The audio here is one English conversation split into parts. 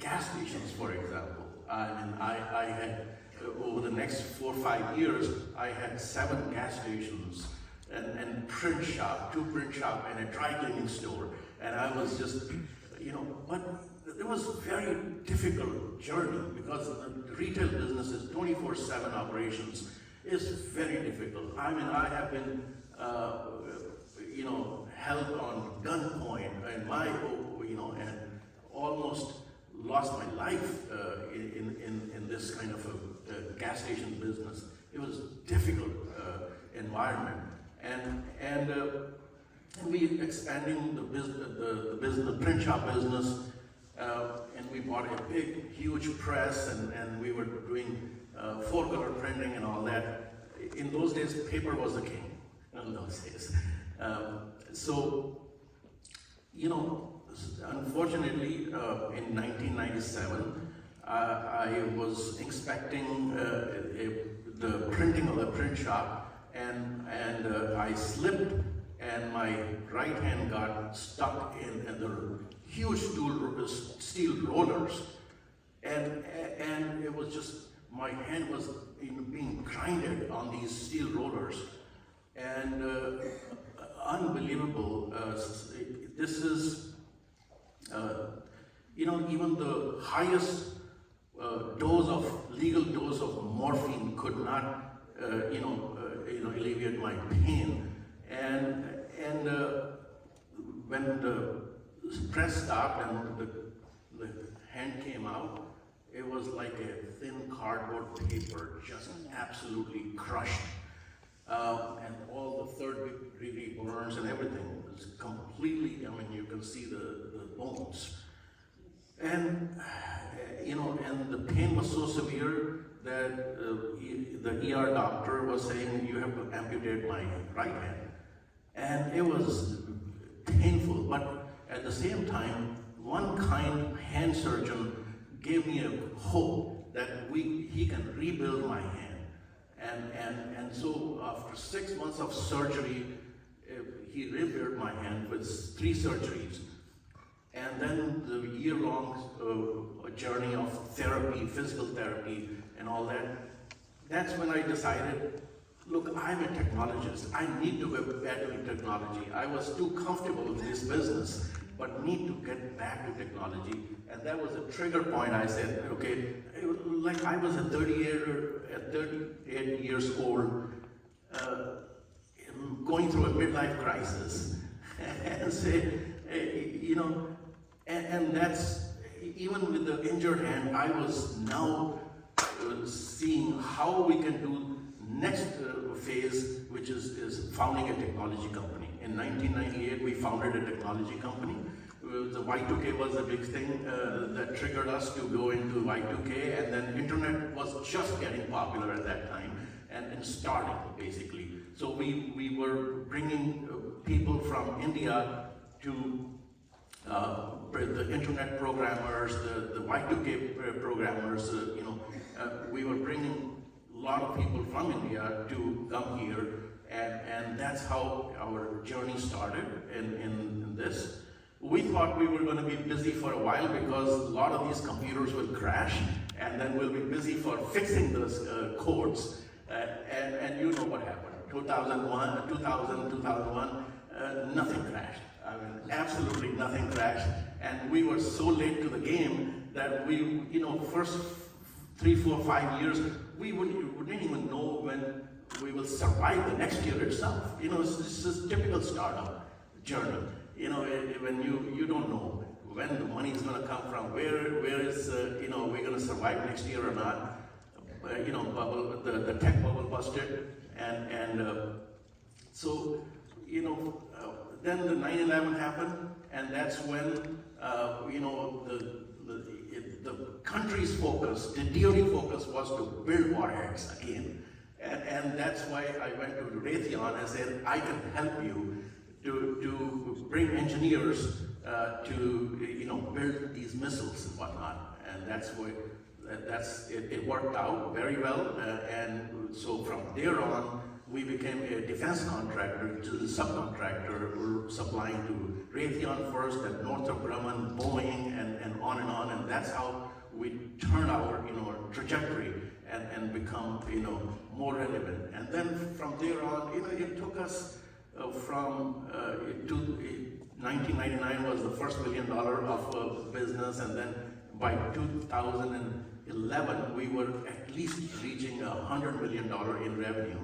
gas stations, for example. I mean, I had, over the next 4 or 5 years, I had 7 gas stations and print shop, 2 print shop and a dry cleaning store. And I was just, but it was a very difficult journey because the retail business is 24/7 operations. Is very difficult. I mean, I have been, held on gunpoint and and almost lost my life in this kind of a gas station business. It was difficult environment, and we expanding the business, the print shop business, and we bought a big, huge press, and we were doing 4-color printing and all that. In those days, paper was the king. In those days, unfortunately, in 1997, I was inspecting the printing of the print shop, and I slipped, and my right hand got stuck in the huge steel rollers, and it was just, my hand was being grinded on these steel rollers, and unbelievable. This is, even the highest legal dose of morphine could not, alleviate my pain. And when the press stopped and the hand came out, it was like a thin cardboard paper, just absolutely crushed. And all the third-degree burns and everything was completely, you can see the bones. And, and the pain was so severe that the ER doctor was saying, you have to amputate my right hand. And it was painful, but at the same time, one kind hand surgeon gave me a hope that he can rebuild my hand. And so after 6 months of surgery, he rebuilt my hand with 3 surgeries. And then the year-long journey of therapy, physical therapy, and all that, that's when I decided, look, I'm a technologist. I need to get back to technology. I was too comfortable in this business, but need to get back to technology. And that was a trigger point. I said, okay, like I was at 38 years old, going through a midlife crisis, and say, and that's, even with the injured hand, I was now seeing how we can do next phase, which is founding a technology company. In 1998, we founded a technology company. The Y2K was a big thing that triggered us to go into Y2K, and then internet was just getting popular at that time, and starting basically. So we were bringing people from India to the internet programmers, the Y2K programmers. We were bringing a lot of people from India to come here, and that's how our journey started in this. We thought we were going to be busy for a while because a lot of these computers will crash, and then we'll be busy for fixing those codes. And you know what happened. 2001, nothing crashed. I mean, absolutely nothing crashed. And we were so late to the game that we, first 3, 4, 5 years, we didn't even know when we will survive the next year itself. This is a typical startup journey. When you don't know when the money is going to come from, where is, we're going to survive next year or not. Bubble, the tech bubble busted, and so, then the 9/11 happened, and that's when, the country's focus, the DoD focus was to build warheads again. And that's why I went to Raytheon and said, I can help you to bring engineers to build these missiles and whatnot. And that's why it worked out very well. And so from there on, we became a defense contractor to the subcontractor. We're supplying to Raytheon first, then Northrop Grumman, Boeing, and on and on. And that's how we turn our trajectory and become more relevant. And then from there on, it took us from 1999 was the first $1 million of business, and then by 2011 we were at least reaching $100 million in revenue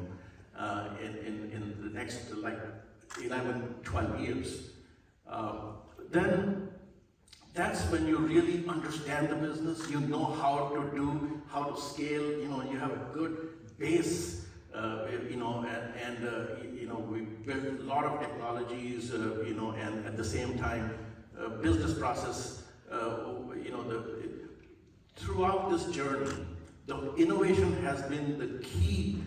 in the next like 11, 12 years. Then that's when you really understand the business. You know how to scale. You have a good base. We built a lot of technologies. And at the same time, business process. Throughout this journey, the innovation has been the key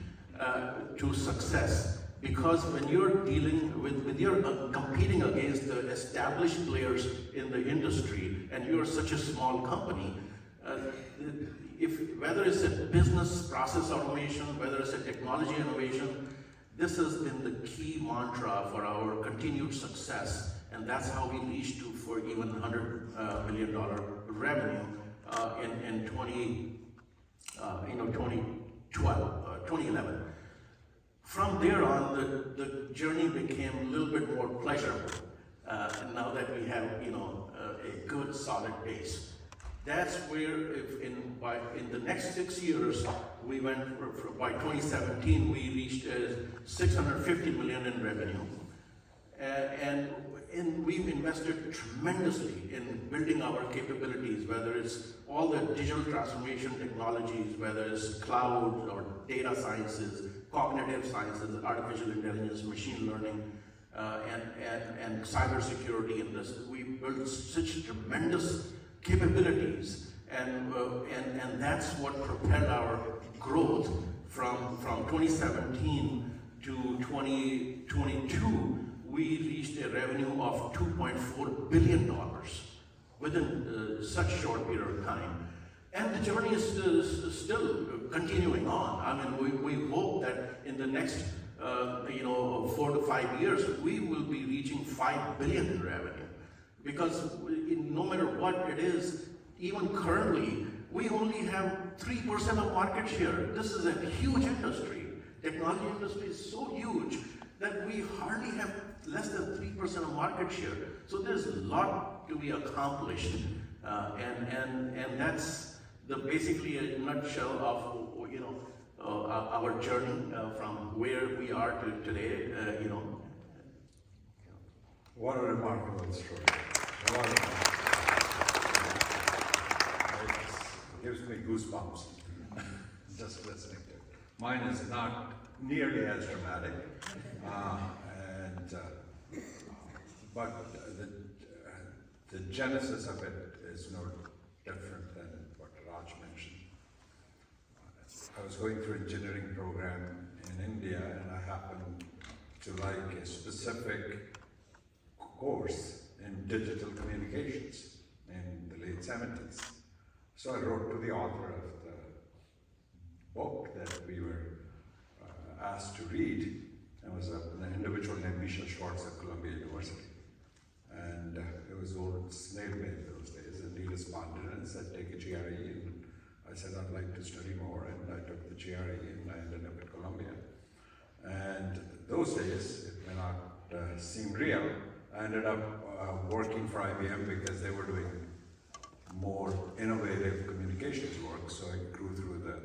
to success. Because when you're dealing with you're competing against the established players in the industry, and you're such a small company, whether it's a business process automation, whether it's a technology innovation, this has been the key mantra for our continued success, and that's how we reached for even $100 million revenue in 2011. From there on, the journey became a little bit more pleasurable. Now that we have, a good solid base, that's where, in the next 6 years, we went by 2017, we reached $650 million in revenue, and we've invested tremendously in building our capabilities, whether it's all the digital transformation technologies, whether it's cloud or data sciences, cognitive sciences, artificial intelligence, machine learning, and cybersecurity. In this, we built such tremendous capabilities, and that's what propelled our growth from 2017 to 2022. We reached a revenue of $2.4 billion within such a short period of time. And the journey is still continuing on. I mean, we hope that in the next 4 to 5 years, we will be reaching $5 billion in revenue. Because no matter what it is, even currently, we only have 3% of market share. This is a huge industry. Technology industry is so huge that we hardly have less than 3% of market share. So there's a lot to be accomplished, and that's basically a nutshell of our journey from where we are to today. What a remarkable story! It gives me goosebumps just listening to it. Mine is not nearly as dramatic, but the genesis of it is no different than what Raj mentioned. I was going through an engineering program in India, and I happened to like a specific course in digital communications in the late 70s. So I wrote to the author of the book that we were asked to read. It was an individual named Michel Schwartz at Columbia University. And it was old snail mail those days, and he responded and said, take a GRE. And I said, I'd like to study more, and I took the GRE, and I ended up at Columbia. And those days, it may not seem real, I ended up working for IBM because they were doing more innovative communications work, so I grew through the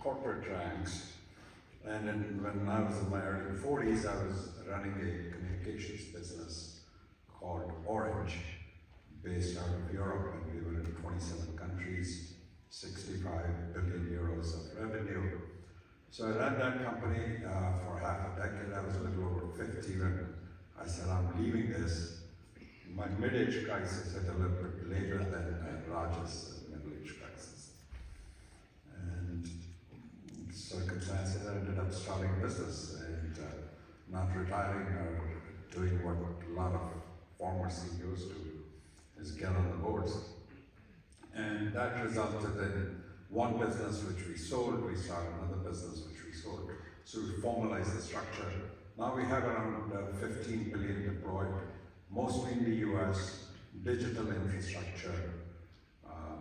corporate ranks. And then when I was in my early 40s, I was running a communications business called Orange, based out of Europe, and we were in 27 countries, 65 billion euros of revenue. So I ran that company for half a decade. I was a little over 50 when I said, I'm leaving this. My mid-age crisis hit a little bit later than Raj's middle-age crisis. And circumstances, I ended up starting a business and not retiring or doing what a lot of former CEOs do, is get on the boards. And that resulted in one business which we sold, we started another business which we sold. So we formalized the structure. Now we have around 15 billion deployed, mostly in the US, digital infrastructure.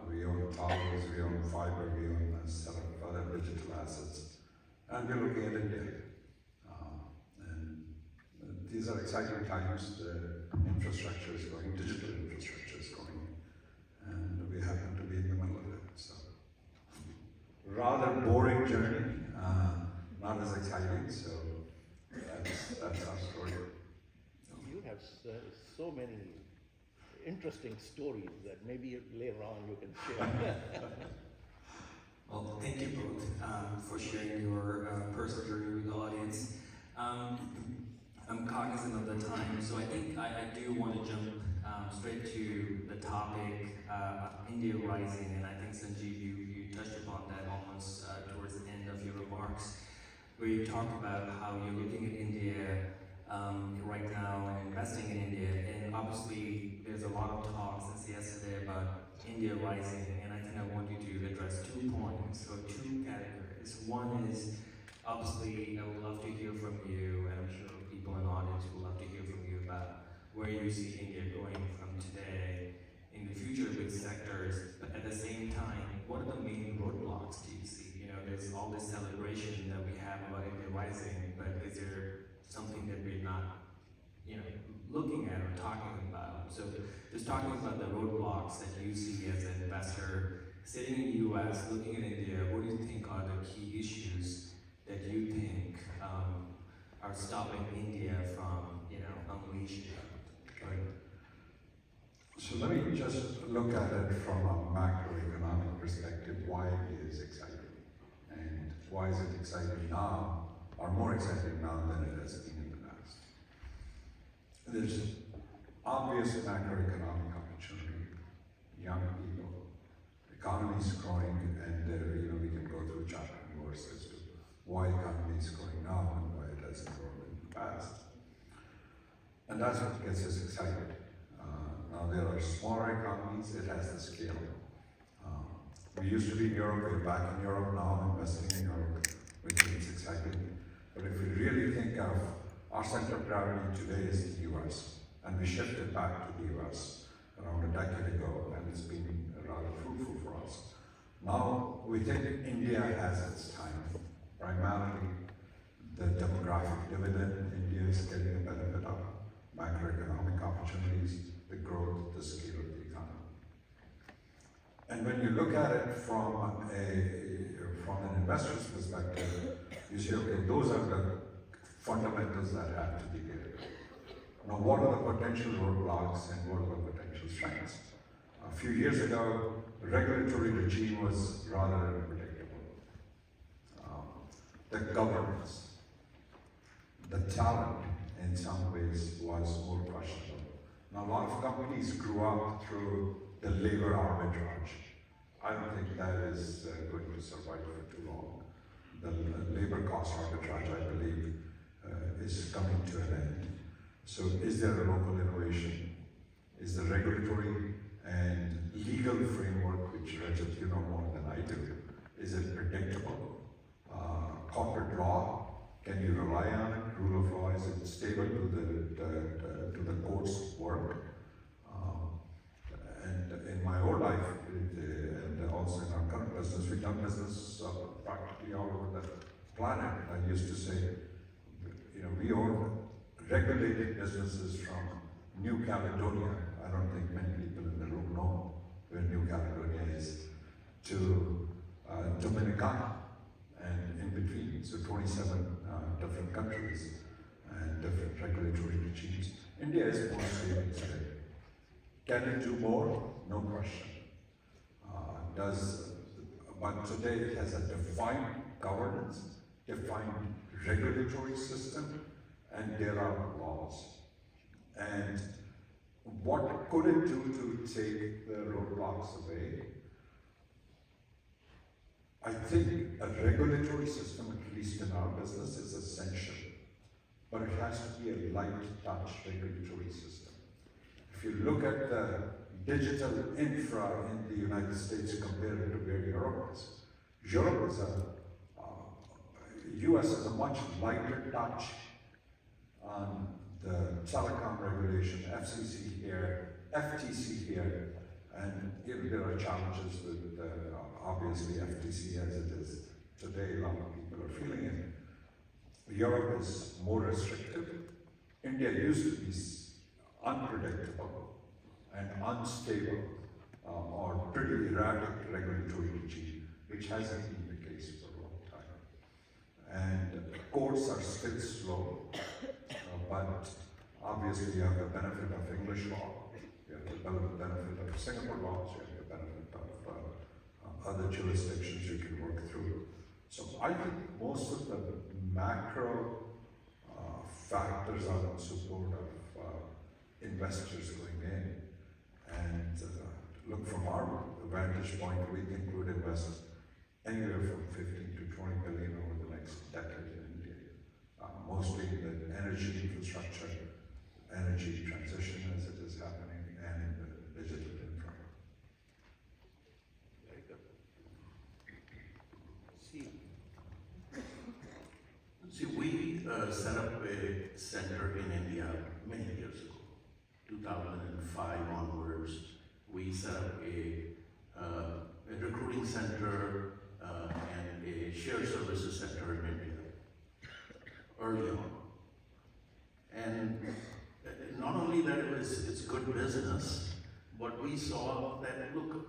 We own towers, we own fiber, we own a set of other digital assets. And we're looking at India. And these are exciting times. The infrastructure is going, digital infrastructure is going, and we happen to be in the middle of it. So, rather boring journey, not as exciting. So that's our story. You have so many interesting stories that maybe later on you can share. Well, thank you both for sharing your personal journey with the audience. I'm cognizant of the time, so I think I do want to jump straight to the topic, India Rising, and I think Sanjeev, you touched upon that almost towards the end of your remarks, where you talked about how you're looking at India right now and investing in India, and obviously there's a lot of talk since yesterday about India Rising, and I think I want you to address 2 points, or 2 categories. One is, obviously, I would love to hear from you, and I'm sure people in the audience would love to hear from you about where you see India going from today in the future with sectors, but at the same time, what are the main roadblocks do you see? You know, there's all this celebration that we have about India Rising, but is there something that we're not, you know, looking at or talking about? So just talking about the roadblocks that you see as an investor sitting in the US, looking at India, what do you think are the key issues that you think are stopping India from, you know, unleashing? Right. So let me just look at it from a macroeconomic perspective, why it is exciting. And why is it exciting now, or more exciting now than it has been in the past? There's obvious macroeconomic opportunity, young people, economy is growing, and you know, we can go through chapter and verse as to why economy is growing now and why it hasn't grown in the past. And that's what gets us excited. Now there are smaller economies, it has the scale. We used to be in Europe, we're back in Europe now, investing in Europe, we think it's exciting. But if we really think of our center of gravity today is the US, and we shifted back to the US around a decade ago, and it's been rather fruitful for us. Now we think India has its time, primarily the demographic dividend India is getting a benefit of, macroeconomic opportunities, the growth, the scale of the economy. And when you look at it from an investor's perspective, you say, okay, those are the fundamentals that have to be there. Now, what are the potential roadblocks and what are the potential strengths? A few years ago, the regulatory regime was rather unpredictable. The governance, the talent, in some ways, was more questionable. Now, a lot of companies grew up through the labor arbitrage. I don't think that is going to survive for too long. The labor cost arbitrage, I believe, is coming to an end. So is there a local innovation? Is the regulatory and legal framework, which Rajat, you know more than I do, is it predictable? Corporate law, can you rely on it? Rule of law, is it stable to the court's work? And in my old life, and also in our current business, we've done business practically all over the planet. I used to say, you know, we own regulated businesses from New Caledonia. I don't think many people in the room know where New Caledonia is, to Dominicana, and in between, so 27 different countries and different regulatory regimes. India is more stable today. Can it do more? No question. But today it has a defined governance, defined regulatory system, and there are laws. And what could it do to take the roadblocks away? I think a regulatory system, at least in our business, is essential. But it has to be a light touch regulatory system. If you look at the digital infra in the United States compared to where Europe is US has a much lighter touch on the telecom regulation, FCC here, FTC here, and there are challenges with obviously FTC as it is today. A lot of people are feeling it. Europe is more restrictive. India used to be unpredictable and unstable or pretty erratic regulatory regime, which hasn't been the case for a long time. And courts are still slow, but obviously you have the benefit of English law, you have the benefit of Singapore laws, you have the benefit of other jurisdictions you can work through. So I think most of the macro factors are in support of investors going in. And look, from our vantage point, we think we would invest anywhere from 15 to 20 billion over the next decade in India, mostly in the energy infrastructure, energy transition as it is happening, and in the digital infra. Very good. See, we set up a center in India many years ago. 2005 onwards, we set up a recruiting center and a shared services center in India early on. And not only that it's good business, but we saw that, look,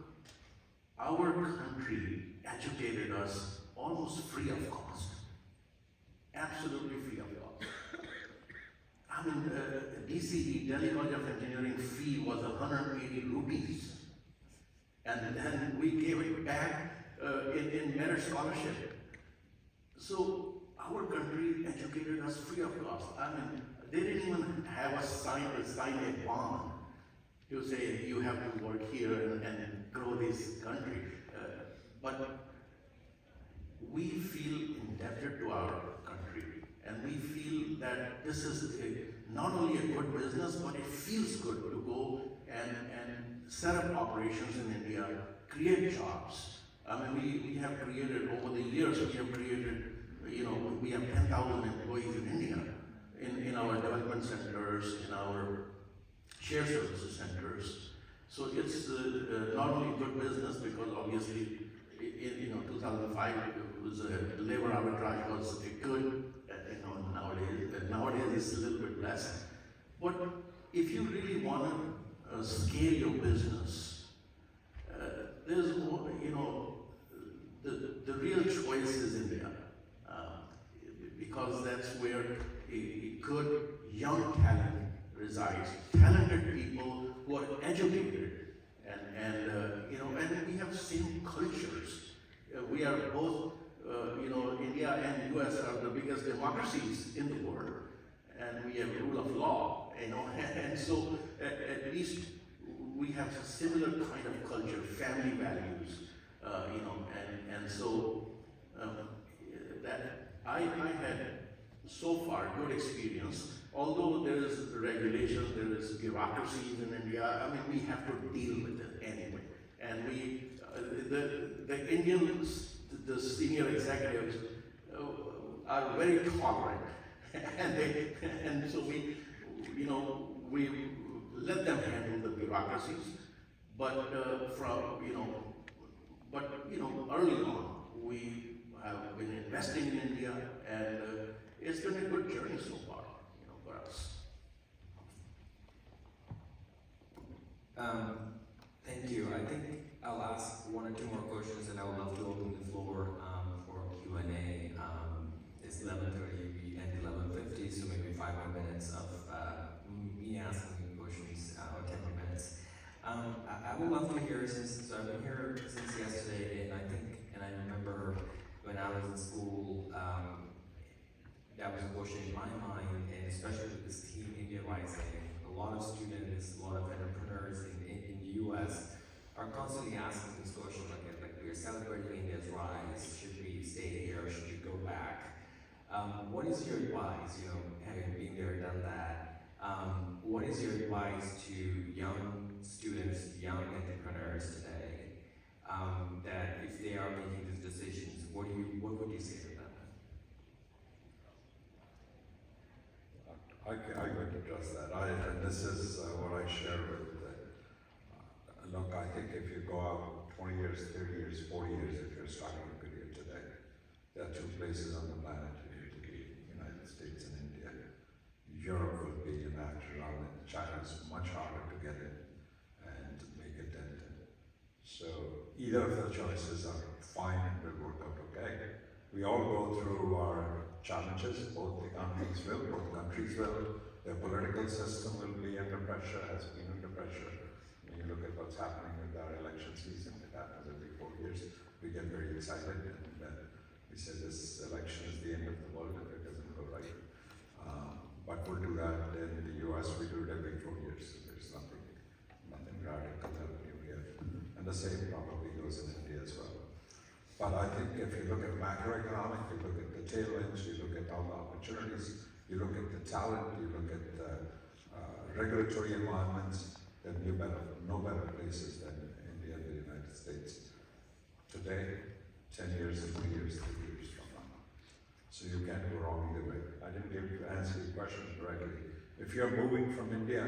our country educated us almost free of cost. Absolutely free of cost. I mean, DCE, Delhi College of Engineering fee was 180 rupees. And then we gave it back in merit scholarship. So our country educated us free of cost. I mean, they didn't even have us sign a bond to say you have to work here and grow this country. But we feel indebted to our country, and we feel that this is not only a good business, but it feels good to go and set up operations in India, create jobs. I mean, we have created, over the years, we have created, we have 10,000 employees in India, in our development centers, in our shared services centers. So it's not only good business, because obviously, 2005, it was labor arbitrage was good, nowadays it's a little bit less. But if you really want to scale your business, there's more, the real choice is India, because that's where a good young talent resides, talented people who are educated, and we have same cultures. We are both, India and US are the biggest democracies in the world, and we have rule of law, and so at least we have a similar kind of culture, family values, and so that I had so far good experience. Although there is regulations, there is bureaucracies in India. I mean, we have to deal with it anyway. And the Indians, the senior executives, are very tolerant, and so we let them handle the bureaucracies. But early on, we have been investing in India, and it's been a good journey so far, for us. Thank you. I think I'll ask one or two more questions, and I would love to open the floor for Q&A. It's 11:30, we end 11:50, so maybe 5 more minutes of me asking questions, or 10 more minutes. I would love to hear, so I've been here since yesterday, and I remember when I was in school, that was a question in my mind, and especially with this Team India Rising, a lot of students, a lot of entrepreneurs in the US are constantly asking this question, like we're celebrating India's rise, should we stay here, should we go back? What is your advice, having been there, done that, what is your advice to young students, young entrepreneurs today, that if they are making these decisions, what would you say to them? does that. And this is what I share with, look, I think if you go out 20 years, 30 years, 40 years, if you're starting a career today, there are two places on the planet you need to be, United States and India. Europe will be an after all, and China is much harder to get in and make a dent in. So either of the choices are fine and will work out okay. We all go through our challenges, both economies will, both countries will. The political system will be under pressure, has been under pressure. When you look at what's happening with our election season, it happens every 4 years. We get very excited and we say this election is the end of the world if it doesn't go right. But we'll do that in the US, we do it every 4 years. So there's nothing radical happening here. And the same probably goes in India as well. But I think if you look at macroeconomic, you look at the tailwinds, you look at all the opportunities, you look at the talent, you look at the regulatory environments, then no better places than India and the United States. Today, 10 years, 2 years, 3 years from now. So you can't go wrong either way. I didn't answer your question directly. If you're moving from India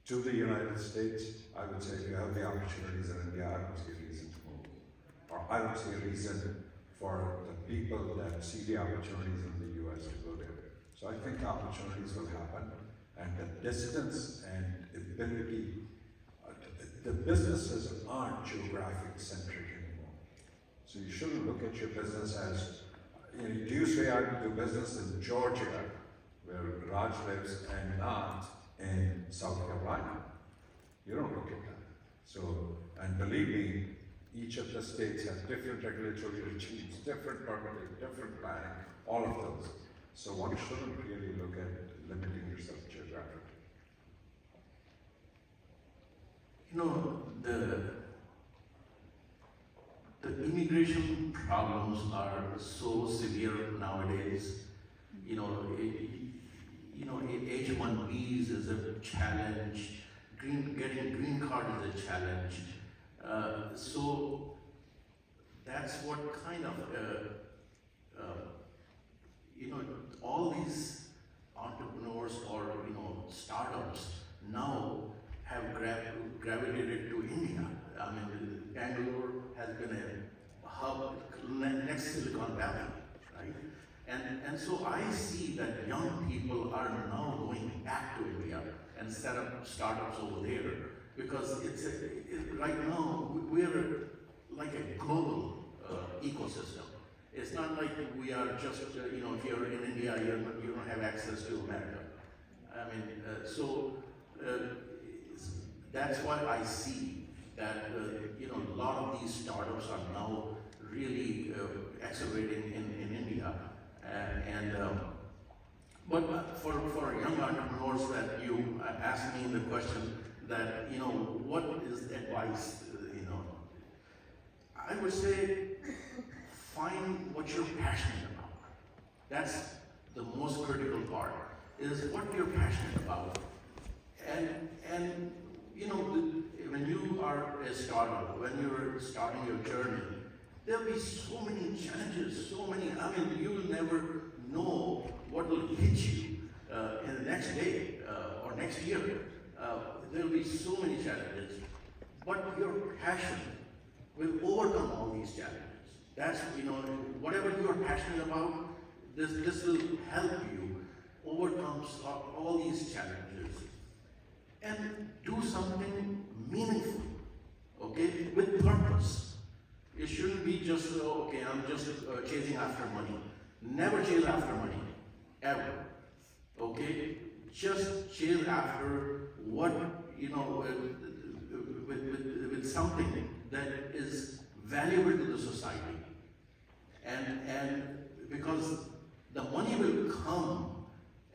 to the United States, I would say if you have the opportunities in India, I don't see a reason to move. Or I don't see a reason for the people that see the opportunities in the US to go there. So I think opportunities will happen, and the distance and ability, the businesses aren't geographic centric anymore. So you shouldn't look at your business as, do you say I do business in Georgia, where Raj lives, and not in South Carolina? You don't look at that. So, and believe me, each of the states has different regulatory regimes, different permitting, different planning, all of those. So one shouldn't really look at limiting yourself geographically. The immigration problems are so severe nowadays. H-1Bs is a challenge. Getting green card is a challenge. So that's what kind of all these entrepreneurs or startups now have gravitated to India. I mean, Bangalore has been a hub next Silicon Valley, right? And so I see that young people are now going back to India and set up startups over there because right now we're like a global ecosystem. It's not like we are just, if you're in India, you don't have access to America. I mean, that's why I see that, a lot of these startups are now really accelerating in India. But for young entrepreneurs that you asked me the question that, what is the advice, I would say, find what you're passionate about. That's the most critical part, is what you're passionate about. And when you are a startup, when you're starting your journey, there'll be so many challenges, you'll never know what will hit you in the next day or next year. There'll be so many challenges, but your passion will overcome all these challenges. That's, whatever you're passionate about, this will help you overcome all these challenges and do something meaningful, okay, with purpose. It shouldn't be just, I'm just chasing after money. Never chase after money, ever, okay? Just chase after what, with something that is valuable to the society. And because the money will come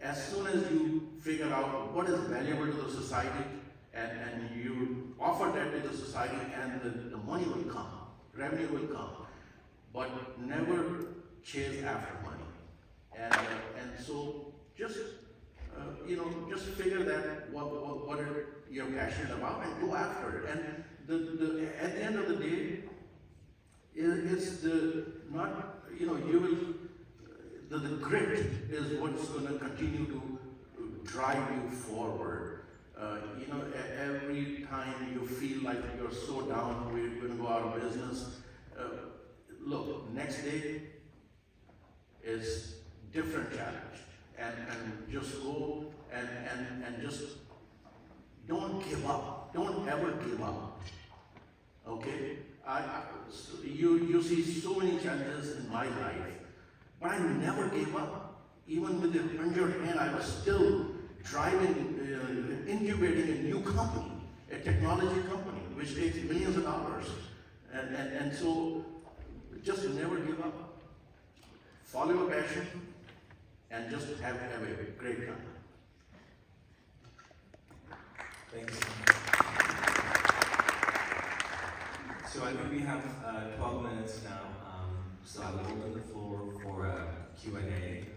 as soon as you figure out what is valuable to the society and you offer that to the society, and the money will come, revenue will come, but never chase after money. And so just just figure that what you're passionate about and go after it. And at the end of the day, it's the grit is what's going to continue to drive you forward. Every time you feel like you're so down, we're going to go out of business. Look, next day is different challenge, and just go and just don't give up. Don't ever give up. Okay? You see so many challenges in my life, but I never gave up. Even with the 100 hand, I was still driving, incubating a new company, a technology company, which takes millions of dollars. And so, just never give up. Follow your passion, and just have a great time. Thanks. So I think we have 12 minutes now, so I will open the floor for Q&A.